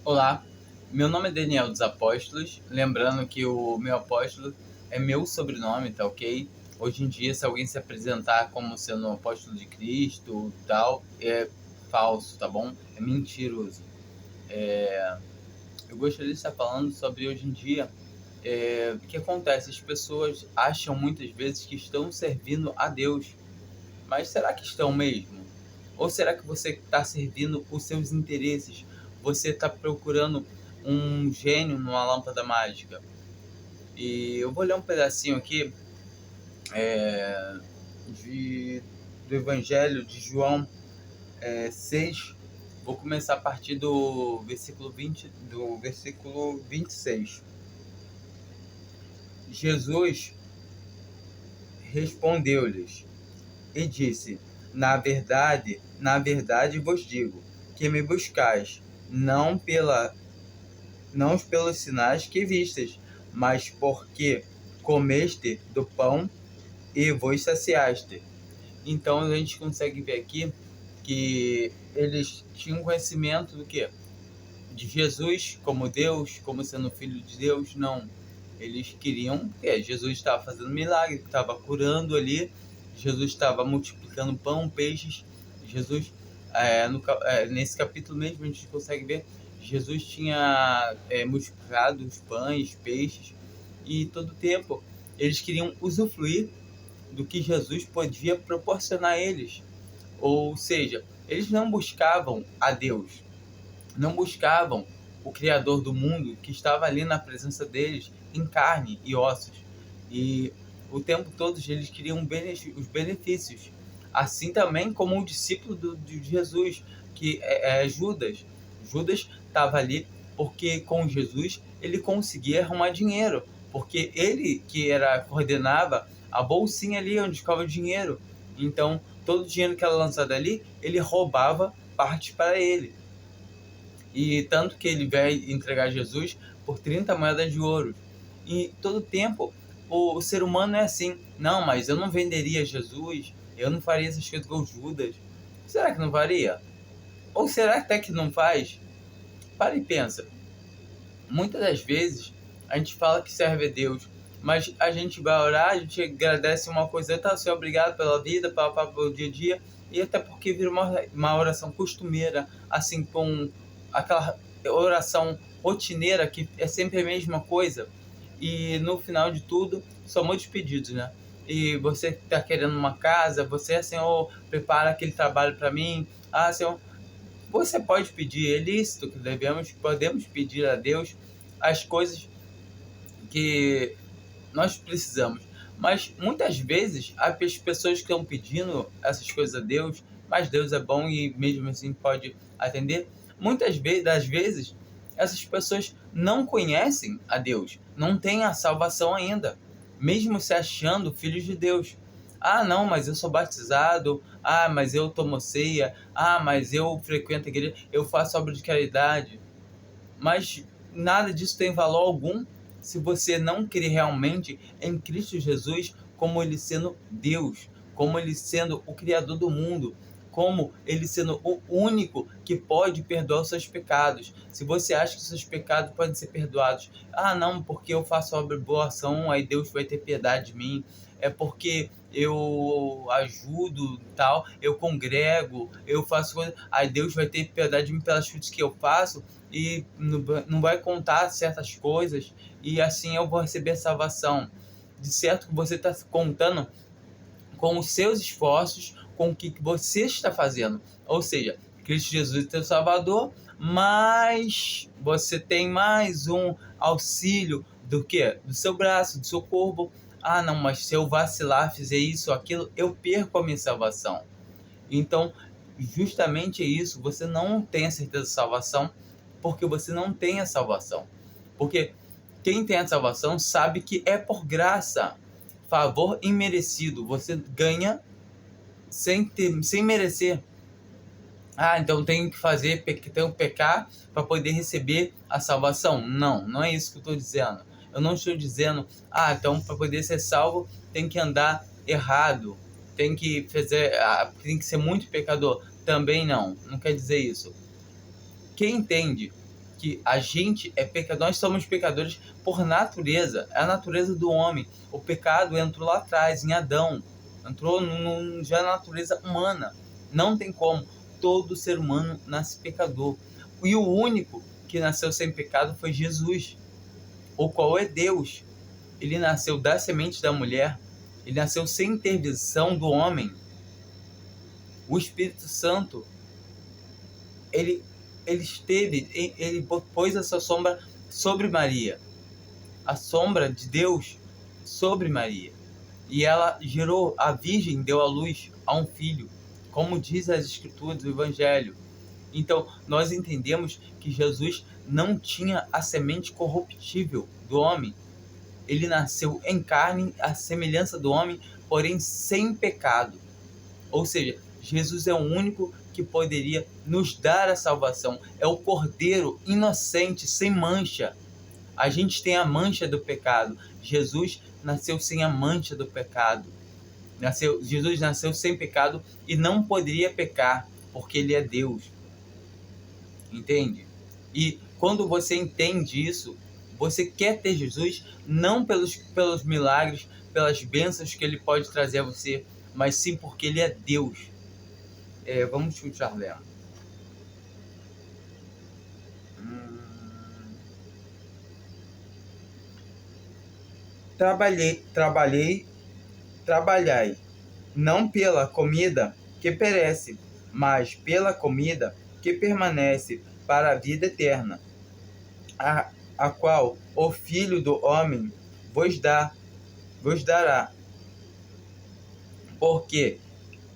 Olá, meu nome é Daniel dos Apóstolos. Lembrando que o meu apóstolo é meu sobrenome, tá ok? Hoje em dia, se alguém se apresentar como sendo um apóstolo de Cristo tal, é falso, tá bom? É mentiroso. Eu gostaria de estar falando sobre hoje em dia. O que acontece? As pessoas acham muitas vezes que estão servindo a Deus, mas será que estão mesmo? Ou será que você está servindo os seus interesses? Você está procurando um gênio numa lâmpada mágica? E eu vou ler um pedacinho aqui de, do Evangelho de João 6. Vou começar a partir do versículo 26. Jesus respondeu-lhes e disse: na verdade vos digo, que me buscais, não pelos sinais que vistes, mas porque comeste do pão e vos saciaste. Então a gente consegue ver aqui que eles tinham conhecimento do que? De Jesus como Deus, como sendo filho de Deus. Não. Eles queriam, Jesus estava fazendo milagre, estava curando ali, Jesus estava multiplicando pão, peixes. Jesus, nesse capítulo mesmo, a gente consegue ver, Jesus tinha multiplicado os pães, peixes, e todo o tempo eles queriam usufruir do que Jesus podia proporcionar a eles. Ou seja, eles não buscavam a Deus, não buscavam o Criador do mundo que estava ali na presença deles em carne e ossos. E o tempo todo eles queriam os benefícios. Assim também como o discípulo de Jesus, que é Judas. Judas estava ali porque com Jesus ele conseguia arrumar dinheiro, porque ele que coordenava a bolsinha ali onde ficava o dinheiro. Então, todo o dinheiro que era lançado ali, ele roubava parte para ele. E tanto que ele vai entregar Jesus por 30 moedas de ouro. E todo tempo o ser humano é assim: não, mas eu não venderia Jesus, eu não faria essas coisas com Judas. Será que não faria? Ou será até que não faz? Para e pensa. Muitas das vezes a gente fala que serve a Deus, mas a gente vai orar, a gente agradece uma coisa, tá, Senhor, obrigado pela vida, pelo dia a dia, e até porque vira uma oração costumeira, assim, com aquela oração rotineira que é sempre a mesma coisa, e no final de tudo são muitos pedidos, né? E você está querendo uma casa, você, Senhor, prepara aquele trabalho para mim, Senhor, você pode pedir, é lícito que podemos pedir a Deus as coisas que nós precisamos. Mas muitas vezes as pessoas que estão pedindo essas coisas a Deus, mas Deus é bom e mesmo assim pode atender. Das vezes, essas pessoas não conhecem a Deus, não têm a salvação ainda, mesmo se achando filhos de Deus. Não, mas eu sou batizado. Mas eu tomo ceia. Mas eu frequento a igreja. Eu faço obra de caridade. Mas nada disso tem valor algum se você não crer realmente em Cristo Jesus como ele sendo Deus, como ele sendo o Criador do mundo, como ele sendo o único que pode perdoar os seus pecados. Se você acha que os seus pecados podem ser perdoados, não, porque eu faço obra boa ação, aí Deus vai ter piedade de mim, é porque eu ajudo tal, eu congrego, eu faço coisas, aí Deus vai ter piedade de mim pelas coisas que eu faço e não vai contar certas coisas e assim eu vou receber salvação. De certo que você está contando com os seus esforços, com o que você está fazendo. Ou seja, Cristo Jesus é teu Salvador, mas você tem mais um auxílio do que? Do seu braço, do seu corpo. Não, mas se eu vacilar, fizer isso ou aquilo, eu perco a minha salvação. Então, justamente isso, você não tem a certeza de salvação, porque você não tem a salvação. Porque quem tem a salvação sabe que é por graça, favor imerecido. Você ganha sem merecer. Então tenho que tenho que pecar para poder receber a salvação. Não é isso que eu estou dizendo. Eu não estou dizendo, então para poder ser salvo tem que andar errado, tem que ser muito pecador. Também não quer dizer isso. Quem entende que a gente é pecador, nós somos pecadores por natureza, é a natureza do homem. O pecado entrou lá atrás, em Adão, entrou já na natureza humana. Não tem como, todo ser humano nasce pecador. E o único que nasceu sem pecado foi Jesus, o qual é Deus. Ele nasceu da semente da mulher, ele nasceu sem intervenção do homem. O Espírito Santo, ele pôs a sua sombra sobre Maria, a sombra de Deus sobre Maria, e ela gerou, a Virgem deu à luz a um filho, como diz as Escrituras do Evangelho. Então nós entendemos que Jesus não tinha a semente corruptível do homem. Ele nasceu em carne, à semelhança do homem, porém sem pecado. Ou seja, Jesus é o único que poderia nos dar a salvação. É o Cordeiro inocente, sem mancha. A gente tem a mancha do pecado. Jesus nasceu sem a mancha do pecado. Jesus nasceu sem pecado e não poderia pecar, porque ele é Deus. Entende? E quando você entende isso, você quer ter Jesus não pelos milagres, pelas bênçãos que ele pode trazer a você, mas sim porque ele é Deus. Vamos continuar lendo. Trabalhai, não pela comida que perece, mas pela comida que permanece para a vida eterna, a qual o Filho do Homem vos dará, porque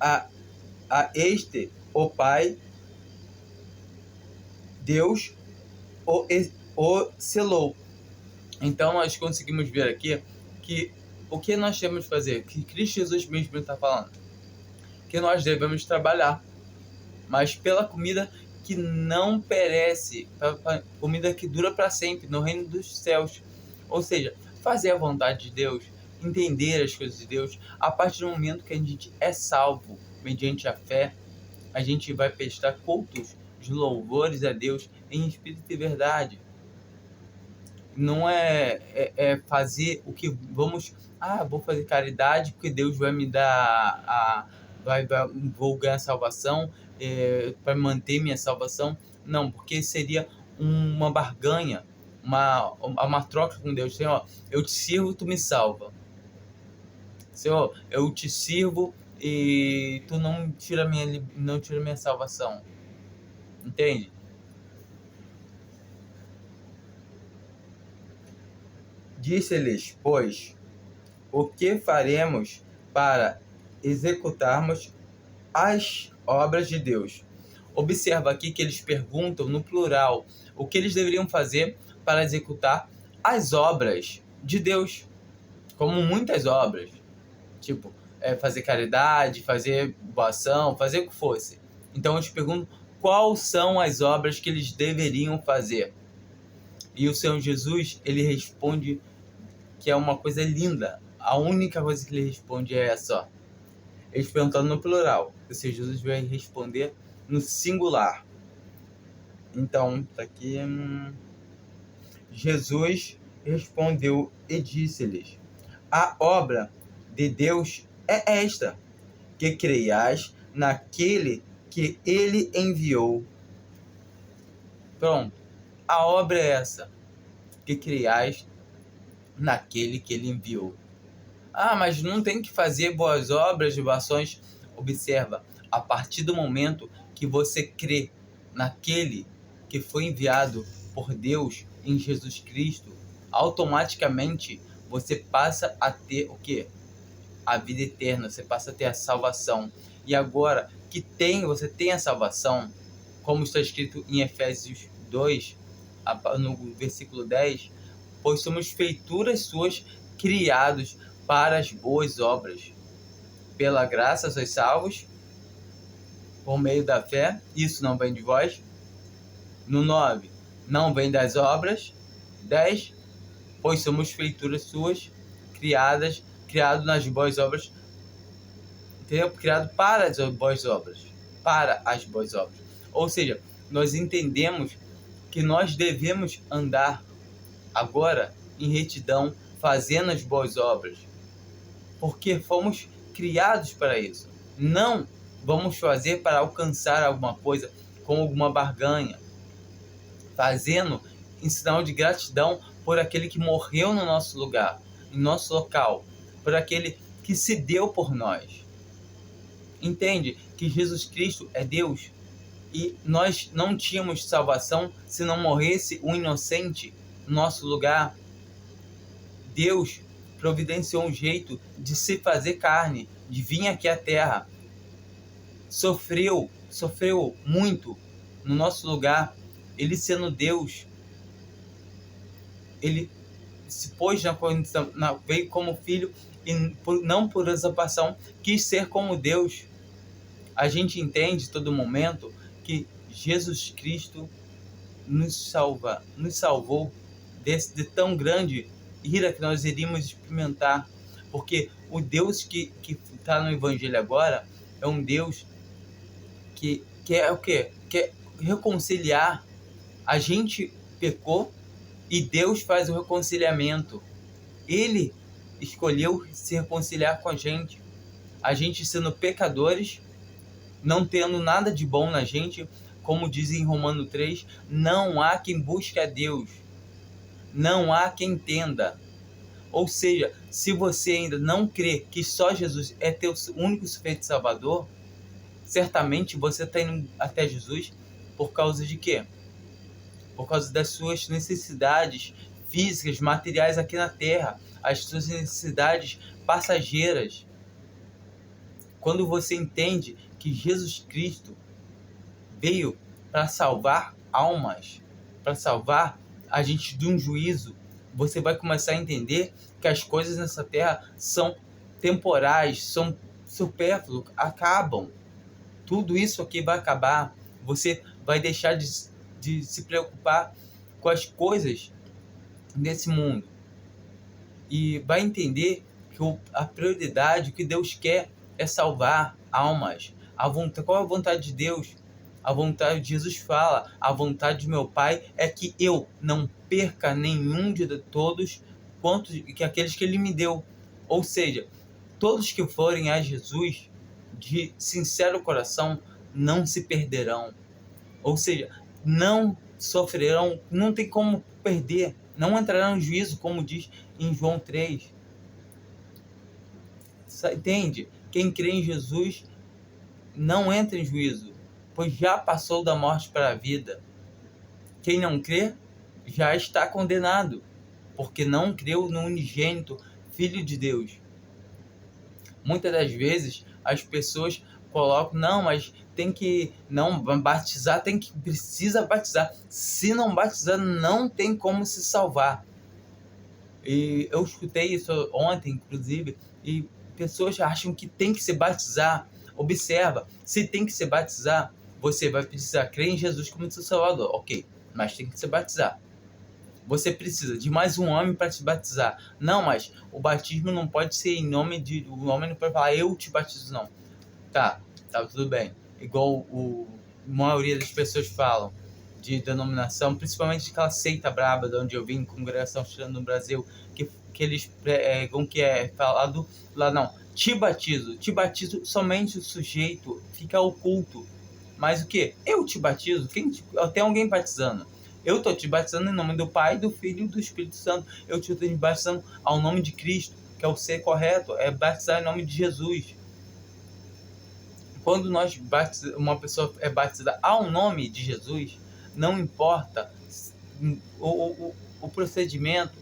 a este o Pai, Deus, o selou. Então nós conseguimos ver aqui que o que nós temos que fazer, que Cristo Jesus mesmo está falando, que nós devemos trabalhar, mas pela comida que não perece, comida que dura para sempre, no reino dos céus. Ou seja, fazer a vontade de Deus, entender as coisas de Deus. A partir do momento que a gente é salvo mediante a fé, a gente vai prestar cultos de louvores a Deus em espírito e verdade. Não é fazer o que vamos... vou fazer caridade porque Deus vai me dar vou ganhar salvação, para manter minha salvação. Não, porque seria uma barganha, uma troca com Deus. Senhor, eu te sirvo, tu me salva. Senhor, eu te sirvo e tu não tira minha salvação. Entende? Disse-lhes, pois, o que faremos para executarmos as obras de Deus? Observa aqui que eles perguntam no plural o que eles deveriam fazer para executar as obras de Deus, como muitas obras, tipo fazer caridade, fazer boa ação, fazer o que fosse. Então eles perguntam quais são as obras que eles deveriam fazer. E o Senhor Jesus, ele responde que é uma coisa linda. A única coisa que ele responde é essa, ó. Eles perguntando no plural. O Senhor Jesus vai responder no singular. Então, tá aqui. Jesus respondeu e disse-lhes: a obra de Deus é esta, que creiais naquele que ele enviou. Pronto. A obra é essa, que creiais naquele que ele enviou. Mas não tem que fazer boas obras, ações. Observa, a partir do momento que você crê naquele que foi enviado por Deus em Jesus Cristo, automaticamente você passa a ter o quê? A vida eterna, você passa a ter a salvação. E agora que você tem a salvação, como está escrito em Efésios 2, no versículo 10, pois somos feituras suas, criados para as boas obras. Pela graça sois salvos, por meio da fé. Isso não vem de vós. No 9, não vem das obras. 10, pois somos feituras suas, criado nas boas obras. Entendeu? Criado para as boas obras. Para as boas obras. Ou seja, nós entendemos que nós devemos andar agora em retidão, fazendo as boas obras, porque fomos criados para isso. Não vamos fazer para alcançar alguma coisa, com alguma barganha, fazendo em sinal de gratidão por aquele que morreu no nosso lugar, em nosso local, por aquele que se deu por nós. Entende que Jesus Cristo é Deus e nós não tínhamos salvação se não morresse um inocente no nosso lugar. Deus providenciou um jeito de se fazer carne, de vir aqui à terra. Sofreu muito no nosso lugar. Ele sendo Deus, ele se pôs na condição, veio como filho e não por usurpação quis ser como Deus. A gente entende todo momento que Jesus Cristo nos salvou de tão grande ira que nós iríamos experimentar, porque o Deus que está no Evangelho agora é um Deus que é o quê? Quer reconciliar. A gente pecou e Deus faz o reconciliamento. Ele escolheu se reconciliar com a gente sendo pecadores, não tendo nada de bom na gente, como diz em Romano 3, não há quem busque a Deus, não há quem entenda. Ou seja, se você ainda não crê que só Jesus é teu único e suficiente Salvador, certamente você está indo até Jesus por causa de quê? Por causa das suas necessidades físicas, materiais aqui na Terra, as suas necessidades passageiras. Quando você entende que Jesus Cristo veio para salvar almas, para salvar a gente de um juízo, você vai começar a entender que as coisas nessa terra são temporais, são supérfluas, acabam. Tudo isso aqui vai acabar. Você vai deixar de se preocupar com as coisas desse mundo e vai entender que a prioridade, o que Deus quer é salvar almas. Qual é a vontade de Deus? A vontade de Jesus fala, a vontade de meu Pai é que eu não perca nenhum de todos quanto que aqueles que Ele me deu. Ou seja, todos que forem a Jesus de sincero coração não se perderão. Ou seja, não sofrerão, não tem como perder, não entrarão em juízo, como diz em João 3. Entende? Quem crê em Jesus não entra em juízo, pois já passou da morte para a vida. Quem não crê já está condenado, porque não creu no unigênito Filho de Deus. Muitas das vezes as pessoas colocam, não, mas tem que não batizar, precisa batizar. Se não batizar, não tem como se salvar. E eu escutei isso ontem, inclusive, e pessoas acham que tem que se batizar. Observa, se tem que se batizar, você vai precisar crer em Jesus como seu Salvador, ok, mas tem que se batizar. Você precisa de mais um homem para te batizar. Não, mas o batismo não pode ser em nome de... O homem não pode falar, eu te batizo, não. Tá tudo bem. Igual a maioria das pessoas falam de denominação, principalmente aquela seita braba de onde eu vim, congregação tirando no Brasil, que eles pregam que é falado lá, não, te batizo somente o sujeito fica oculto. Mas o que? Eu te batizo? Tem alguém batizando. Eu estou te batizando em nome do Pai, do Filho e do Espírito Santo. Eu estou te batizando ao nome de Cristo, que é o ser correto, é batizar em nome de Jesus. Quando uma pessoa é batizada ao nome de Jesus, não importa o procedimento,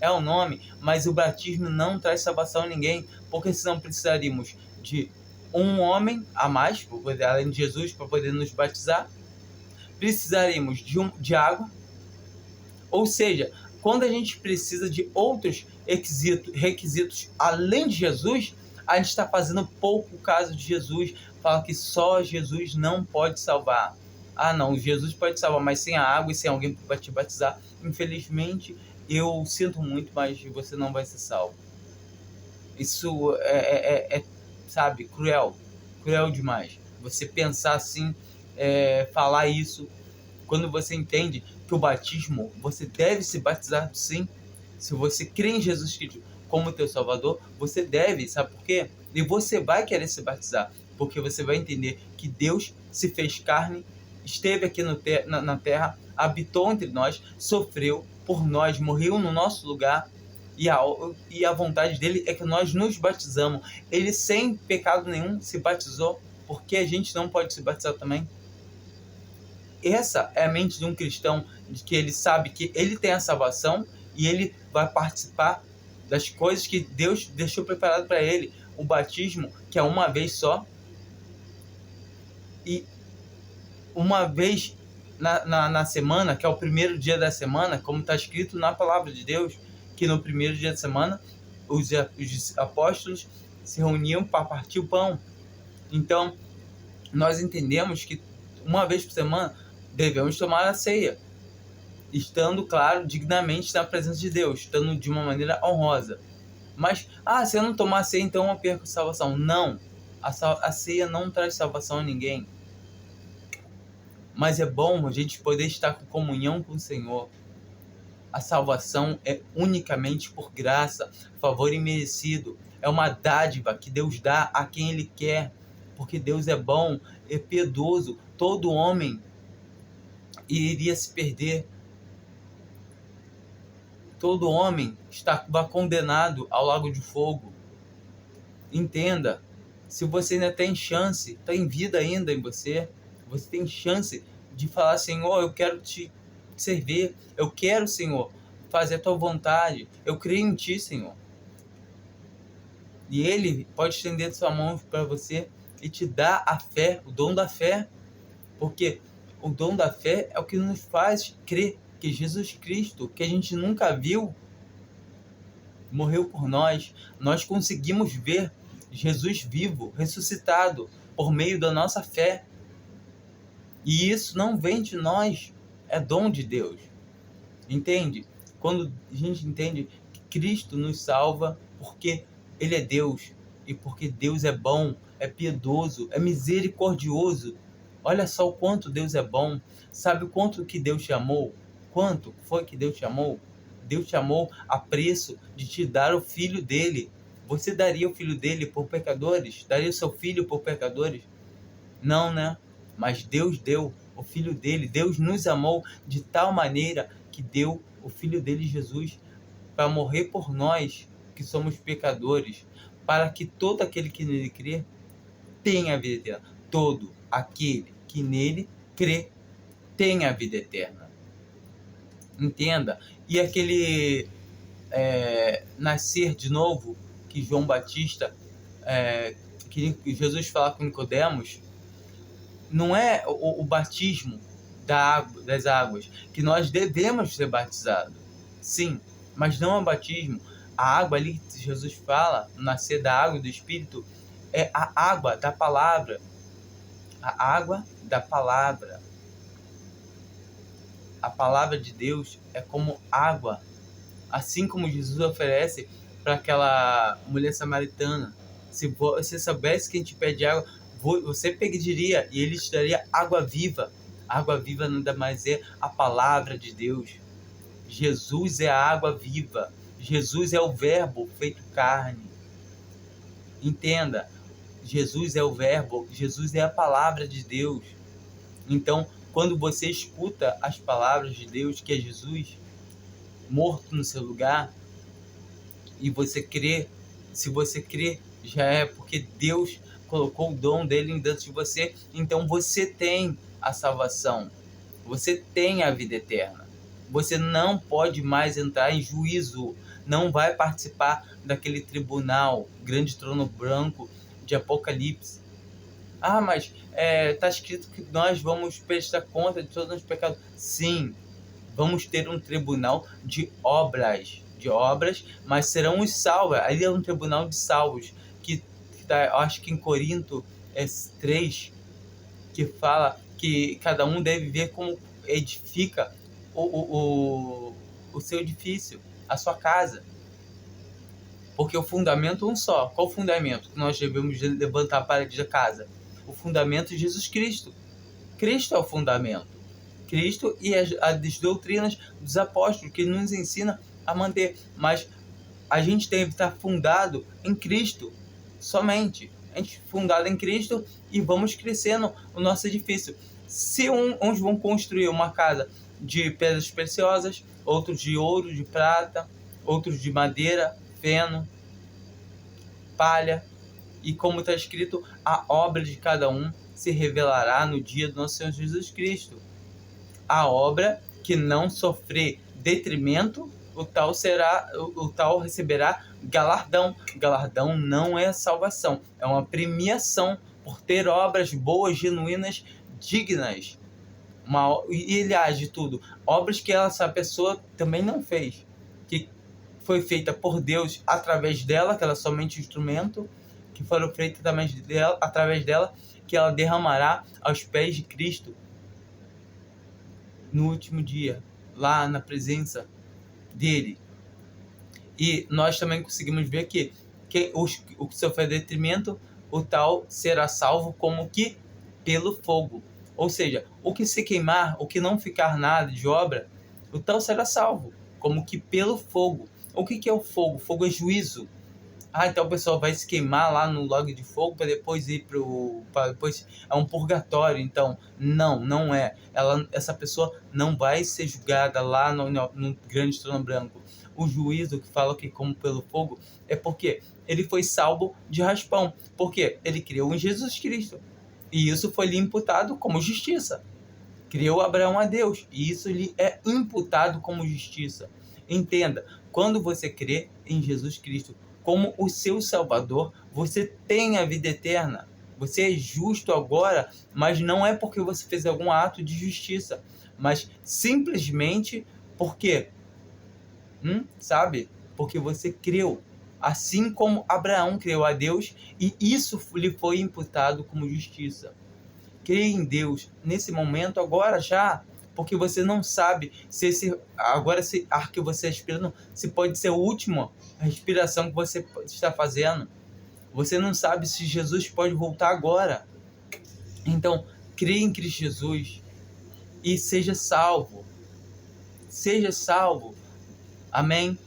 é o nome, mas o batismo não traz salvação a ninguém, porque senão precisaríamos de um homem a mais, além de Jesus, para poder nos batizar. Precisaríamos de água, ou seja, quando a gente precisa de outros requisitos além de Jesus, a gente está fazendo pouco caso de Jesus. Fala que só Jesus não pode salvar. Ah, não, Jesus pode salvar, mas sem a água e sem alguém para te batizar, infelizmente, eu sinto muito, mas você não vai ser salvo. Isso sabe, cruel demais. Você pensar assim, falar isso, quando você entende que o batismo, você deve se batizar sim. Se você crê em Jesus Cristo como teu Salvador, você deve, sabe por quê? E você vai querer se batizar, porque você vai entender que Deus se fez carne, esteve aqui na terra, habitou entre nós, sofreu por nós, morreu no nosso lugar, e a vontade dele é que nós nos batizamos. Ele, sem pecado nenhum, se batizou, porque a gente não pode se batizar também? Essa é a mente de um cristão, de que ele sabe que ele tem a salvação e ele vai participar das coisas que Deus deixou preparado para ele. O batismo, que é uma vez só, e uma vez na semana, que é o primeiro dia da semana, como está escrito na palavra de Deus, que no primeiro dia da semana os apóstolos se reuniam para partir o pão. Então, nós entendemos que uma vez por semana devemos tomar a ceia, estando, claro, dignamente na presença de Deus, estando de uma maneira honrosa. Mas, se eu não tomar a ceia, então eu perco a salvação. Não, a ceia não traz salvação a ninguém. Mas é bom a gente poder estar com comunhão com o Senhor. A salvação é unicamente por graça, favor imerecido. É uma dádiva que Deus dá a quem Ele quer, porque Deus é bom, é piedoso. Todo homem iria se perder. Todo homem estava condenado ao lago de fogo. Entenda, se você ainda tem chance, tem vida ainda em você, você tem chance de falar: Senhor, eu quero te servir, eu quero, Senhor, fazer a tua vontade, eu creio em ti, Senhor. E Ele pode estender sua mão para você e te dar a fé, o dom da fé, porque o dom da fé é o que nos faz crer que Jesus Cristo, que a gente nunca viu, morreu por nós. Nós conseguimos ver Jesus vivo, ressuscitado, por meio da nossa fé. E isso não vem de nós, é dom de Deus. Entende? Quando a gente entende que Cristo nos salva porque Ele é Deus, e porque Deus é bom, é piedoso, é misericordioso. Olha só o quanto Deus é bom. Sabe o quanto que Deus te amou? Quanto foi que Deus te amou? Deus te amou a preço de te dar o filho dele. Você daria o filho dele por pecadores? Daria o seu filho por pecadores? Não, né? Mas Deus deu o filho dele. Deus nos amou de tal maneira que deu o filho dele, Jesus, para morrer por nós, que somos pecadores, para que todo aquele que nele crê tenha a vida eterna. Todo aquele que nele crê tenha a vida eterna. Entenda? E aquele nascer de novo que João Batista, que Jesus fala com Nicodemos, não é o batismo das águas, que nós devemos ser batizados, sim, mas não é o batismo. A água ali que Jesus fala, nascer da água e do Espírito, é a água da palavra. A água da palavra. A palavra de Deus é como água, assim como Jesus oferece para aquela mulher samaritana. Se você soubesse que a gente pede água, você pediria e ele te daria água viva. Água viva nada mais é a palavra de Deus. Jesus é a água viva. Jesus é o verbo feito carne. Entenda, Jesus é o verbo, Jesus é a palavra de Deus. Então, quando você escuta as palavras de Deus, que é Jesus morto no seu lugar, e você crê, se você crê, já é porque Deus colocou o dom dele dentro de você. Então você tem a salvação, você tem a vida eterna. Você não pode mais entrar em juízo, não vai participar daquele tribunal, grande trono branco de Apocalipse. Mas está escrito que nós vamos prestar conta de todos os pecados. Sim, vamos ter um tribunal de obras, mas serão os salvos. Ali é um tribunal de salvos, que tá, acho que em Corinto 3, que fala que cada um deve ver como edifica o seu edifício, a sua casa. Porque o fundamento é um só. Qual o fundamento que nós devemos levantar para a casa? O fundamento é Jesus Cristo. Cristo é o fundamento. Cristo e as doutrinas dos apóstolos, que nos ensina a manter. Mas a gente deve estar fundado em Cristo somente. A gente fundado em Cristo e vamos crescendo o nosso edifício. Se uns vão construir uma casa de pedras preciosas, outros de ouro, de prata, outros de madeira, feno, palha, e como está escrito, a obra de cada um se revelará no dia do nosso Senhor Jesus Cristo. A obra que não sofrer detrimento, o tal receberá galardão. Galardão não é salvação, é uma premiação por ter obras boas, genuínas, dignas. E aliás de tudo, obras que essa pessoa também não fez, que foi feita por Deus através dela, que ela é somente instrumento, que foram feitas através dela, que ela derramará aos pés de Cristo no último dia, lá na presença dele. E nós também conseguimos ver que o que sofrer detrimento, o tal será salvo como que pelo fogo. Ou seja, o que se queimar, o que não ficar nada de obra, o tal será salvo como que pelo fogo. O que é o fogo? Fogo é juízo. Então o pessoal vai se queimar lá no lago de fogo para depois ir depois é um purgatório. Então não é. Essa pessoa não vai ser julgada lá no grande trono branco. O juízo que fala que como pelo fogo é porque ele foi salvo de raspão, porque ele creu em Jesus Cristo e isso foi lhe imputado como justiça. Criou Abraão a Deus e isso lhe é imputado como justiça. Entenda, quando você crê em Jesus Cristo como o seu Salvador, você tem a vida eterna. Você é justo agora, mas não é porque você fez algum ato de justiça, mas simplesmente porque, sabe? Porque você creu. Assim como Abraão creu a Deus e isso lhe foi imputado como justiça. Creia em Deus nesse momento, agora já, porque você não sabe se esse ar que você está respirando, se pode ser a última respiração que você está fazendo. Você não sabe se Jesus pode voltar agora. Então, creia em Cristo Jesus e seja salvo. Seja salvo. Amém?